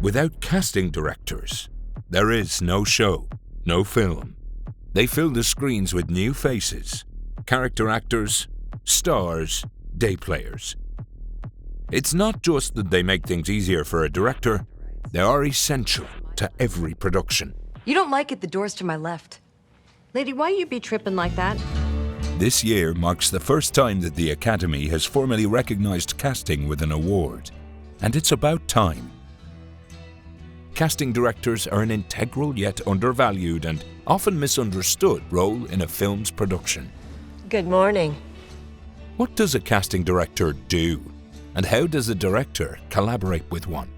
Without casting directors, there is no show, no film. They fill the screens with new faces, character actors, stars, day players. It's not just that they make things easier for a director, they are essential to every production. You don't like it, the door's to my left. Lady, why you be tripping like that? This year marks the first time that the Academy has formally recognized casting with an award. And it's about time. Casting directors are an integral yet undervalued and often misunderstood role in a film's production. Good morning. What does a casting director do? And how does a director collaborate with one?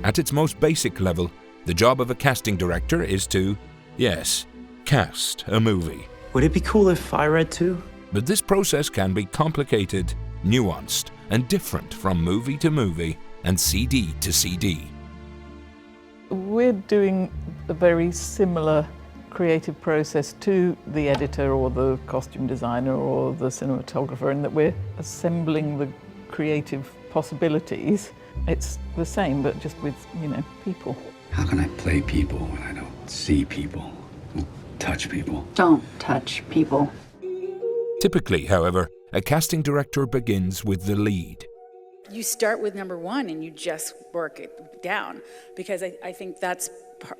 At its most basic level, the job of a casting director is to, yes, cast a movie. Would it be cool if I read too? But this process can be complicated, nuanced, and different from movie to movie and CD to CD. We're doing a very similar creative process to the editor or the costume designer or the cinematographer in that we're assembling the creative possibilities. It's the same, but just with, people. How can I play people when I don't see people, touch people? Don't touch people. Typically, however, a casting director begins with the lead. You start with number one and you just work it down, because I think that's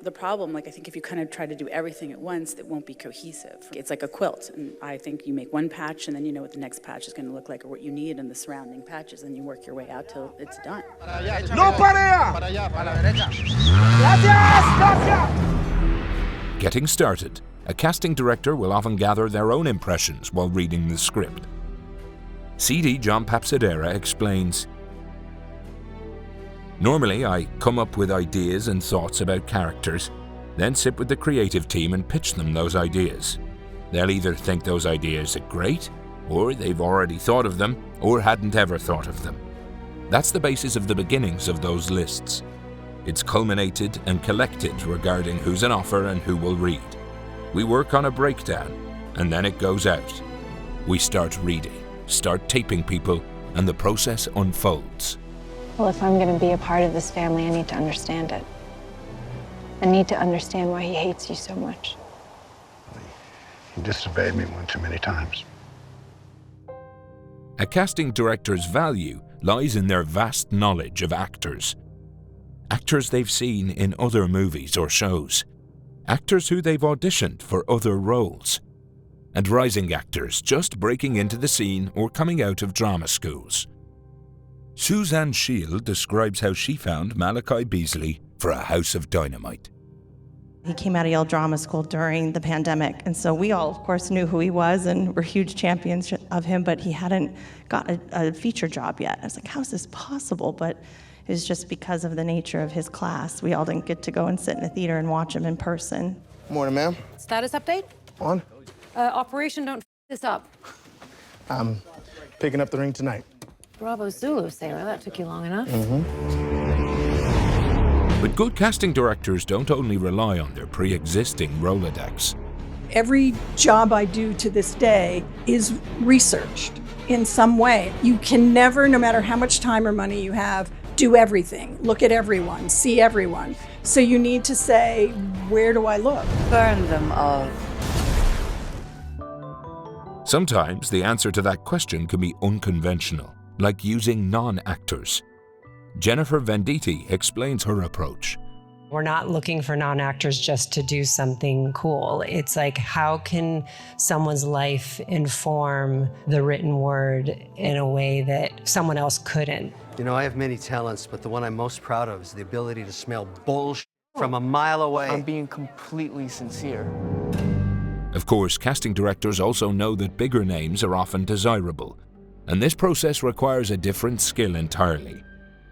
the problem. I think if you kind of try to do everything at once, it won't be cohesive. It's like a quilt, and I think you make one patch and then you know what the next patch is going to look like or what you need in the surrounding patches, and you work your way out till it's done. No parea! Gracias! Getting started, a casting director will often gather their own impressions while reading the script. CD John Papsadera explains, "Normally, I come up with ideas and thoughts about characters, then sit with the creative team and pitch them those ideas. They'll either think those ideas are great, or they've already thought of them, or hadn't ever thought of them. That's the basis of the beginnings of those lists. It's culminated and collected regarding who's an offer and who will read. We work on a breakdown, and then it goes out. We start reading, start taping people, and the process unfolds." Well, if I'm going to be a part of this family, I need to understand it. I need to understand why he hates you so much. He disobeyed me one too many times. A casting director's value lies in their vast knowledge of actors. Actors they've seen in other movies or shows. Actors who they've auditioned for other roles. And rising actors just breaking into the scene or coming out of drama schools. Suzanne Shield describes how she found Malachi Beasley for A House of Dynamite. He came out of Yale Drama School during the pandemic, and so we all, of course, knew who he was and were huge champions of him, but he hadn't got a feature job yet. I was like, how is this possible? But it was just because of the nature of his class. We all didn't get to go and sit in a theater and watch him in person. Morning, ma'am. Status update? On? Operation Don't F This Up. I'm picking up the ring tonight. Bravo Zulu, sailor. That took you long enough. But good casting directors don't only rely on their pre-existing Rolodex. Every job I do to this day is researched in some way. You can never, no matter how much time or money you have, do everything, look at everyone, see everyone. So you need to say, where do I look? Burn them all. Sometimes the answer to that question can be unconventional, like using non-actors. Jennifer Venditti explains her approach. We're not looking for non-actors just to do something cool. It's like, how can someone's life inform the written word in a way that someone else couldn't? You know, I have many talents, but the one I'm most proud of is the ability to smell bullshit from a mile away. I'm being completely sincere. Of course, casting directors also know that bigger names are often desirable, and this process requires a different skill entirely.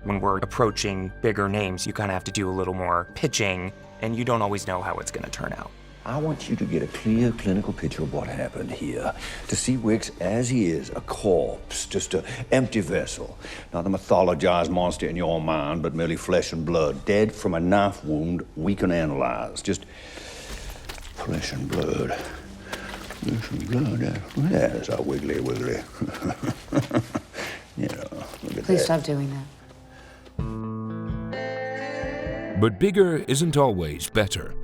When we're approaching bigger names, you kind of have to do a little more pitching, and you don't always know how it's going to turn out. I want you to get a clear clinical picture of what happened here. To see Wicks as he is, a corpse, just an empty vessel. Not a mythologized monster in your mind, but merely flesh and blood, dead from a knife wound we can analyze. Just flesh and blood. Flesh and blood. That's a wiggly. You know, look at Please that. stop doing that. But bigger isn't always better.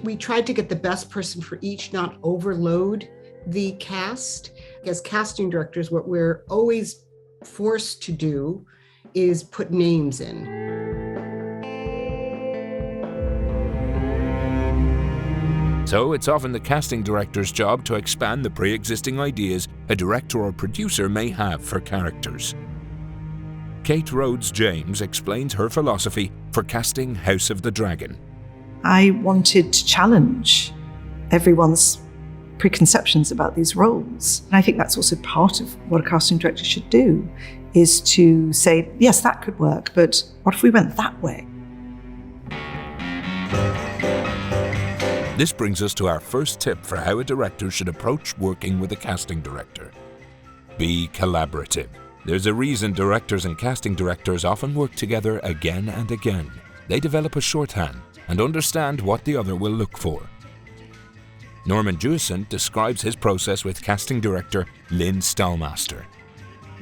We tried to get the best person for each, not overload the cast. As casting directors, what we're always forced to do is put names in. So it's often the casting director's job to expand the pre-existing ideas a director or producer may have for characters. Kate Rhodes James explains her philosophy for casting House of the Dragon. I wanted to challenge everyone's preconceptions about these roles. And I think that's also part of what a casting director should do, is to say, yes, that could work, but what if we went that way? This brings us to our first tip for how a director should approach working with a casting director. Be collaborative. There's a reason directors and casting directors often work together again and again. They develop a shorthand and understand what the other will look for. Norman Jewison describes his process with casting director Lynn Stallmaster.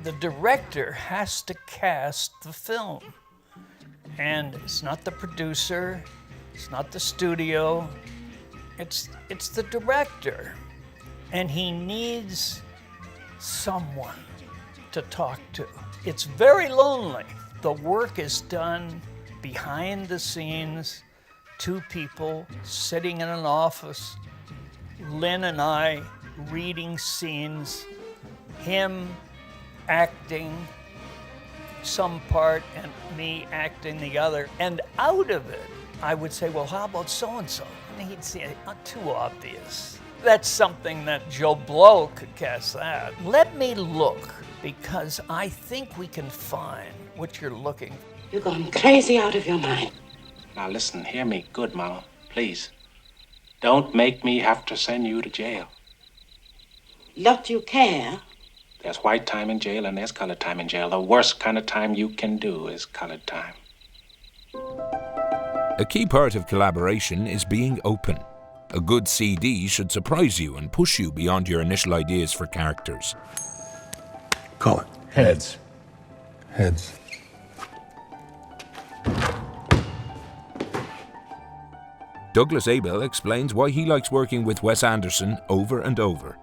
The director has to cast the film. And it's not the producer, it's not the studio, it's the director. And he needs someone to talk to. It's very lonely. The work is done behind the scenes, two people sitting in an office, Lynn and I reading scenes, him acting some part and me acting the other. And out of it, I would say, well, how about so-and-so? And he'd say, not too obvious. That's something that Joe Blow could cast that. Let me look, because I think we can find what you're looking for. You're going crazy out of your mind. Now listen, hear me good, Mama, please. Don't make me have to send you to jail. Don't you care? There's white time in jail and there's colored time in jail. The worst kind of time you can do is colored time. A key part of collaboration is being open. A good CD should surprise you and push you beyond your initial ideas for characters. Call it. Heads. Heads. Douglas Abel explains why he likes working with Wes Anderson over and over.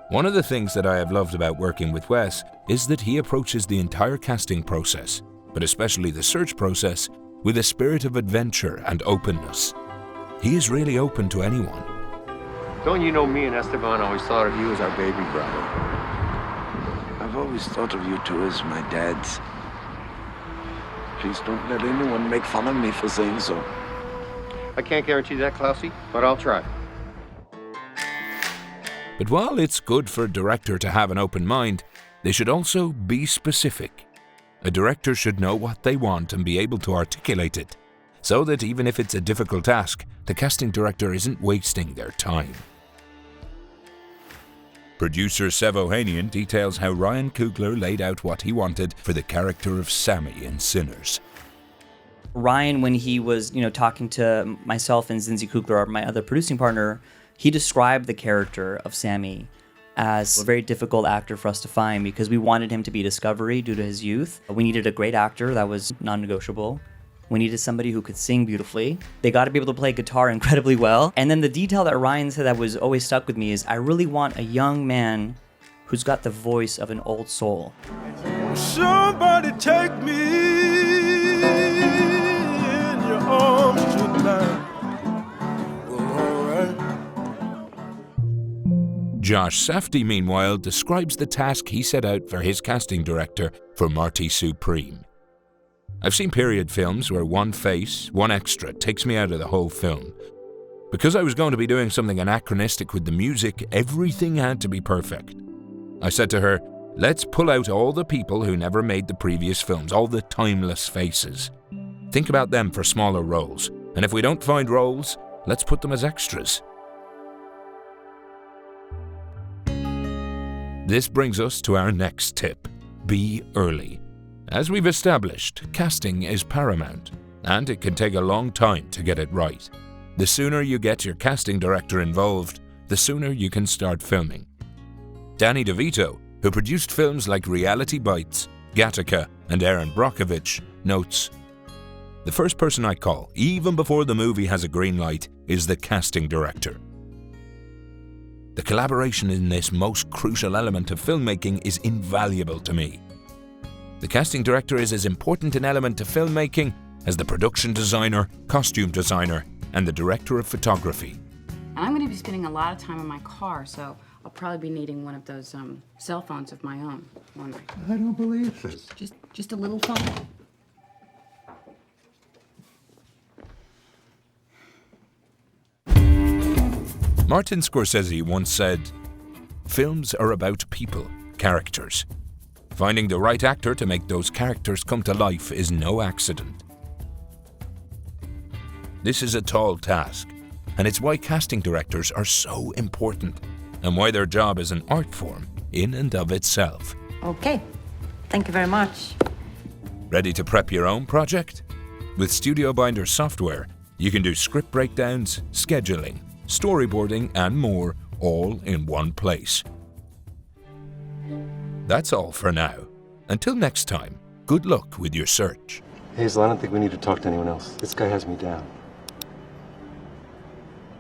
One of the things that I have loved about working with Wes is that he approaches the entire casting process, but especially the search process, with a spirit of adventure and openness. He is really open to anyone. Don't you know me and Esteban always thought of you as our baby brother? I've always thought of you two as my dads. Please don't let anyone make fun of me for saying so. I can't guarantee that, Klausy, but I'll try. But while it's good for a director to have an open mind, they should also be specific. A director should know what they want and be able to articulate it, so that even if it's a difficult task, the casting director isn't wasting their time. Producer Sev Ohanian details how Ryan Coogler laid out what he wanted for the character of Sammy in Sinners. Ryan, when he was, talking to myself and Zinzi Coogler, my other producing partner, he described the character of Sammy as a very difficult actor for us to find because we wanted him to be Discovery due to his youth. We needed a great actor, that was non-negotiable. We needed somebody who could sing beautifully. They got to be able to play guitar incredibly well. And then the detail that Ryan said that was always stuck with me is I really want a young man who's got the voice of an old soul. Somebody take me in your arms tonight. Josh Safdie, meanwhile, describes the task he set out for his casting director for Marty Supreme. I've seen period films where one face, one extra, takes me out of the whole film. Because I was going to be doing something anachronistic with the music, everything had to be perfect. I said to her, let's pull out all the people who never made the previous films, all the timeless faces. Think about them for smaller roles, and if we don't find roles, let's put them as extras. This brings us to our next tip: be early. As we've established, casting is paramount, and it can take a long time to get it right. The sooner you get your casting director involved, the sooner you can start filming. Danny DeVito, who produced films like Reality Bites, Gattaca, and Erin Brockovich, notes, The first person I call, even before the movie has a green light, is the casting director. The collaboration in this most crucial element of filmmaking is invaluable to me. The casting director is as important an element to filmmaking as the production designer, costume designer, and the director of photography. And I'm going to be spending a lot of time in my car, so I'll probably be needing one of those cell phones of my own, won't I? I don't believe this. Just a little phone. Martin Scorsese once said, "Films are about people, characters. Finding the right actor to make those characters come to life is no accident." This is a tall task, and it's why casting directors are so important, and why their job is an art form in and of itself. Okay. Thank you very much. Ready to prep your own project? With Studio Binder software, you can do script breakdowns, scheduling, storyboarding, and more, all in one place. That's all for now. Until next time, good luck with your search. Hazel, I don't think we need to talk to anyone else. This guy has me down.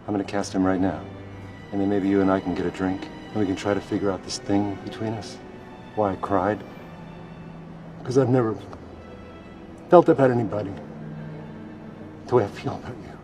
I'm gonna cast him right now. And then maybe you and I can get a drink, and we can try to figure out this thing between us. Why I cried. Because I've never felt I've had anybody the way I feel about you.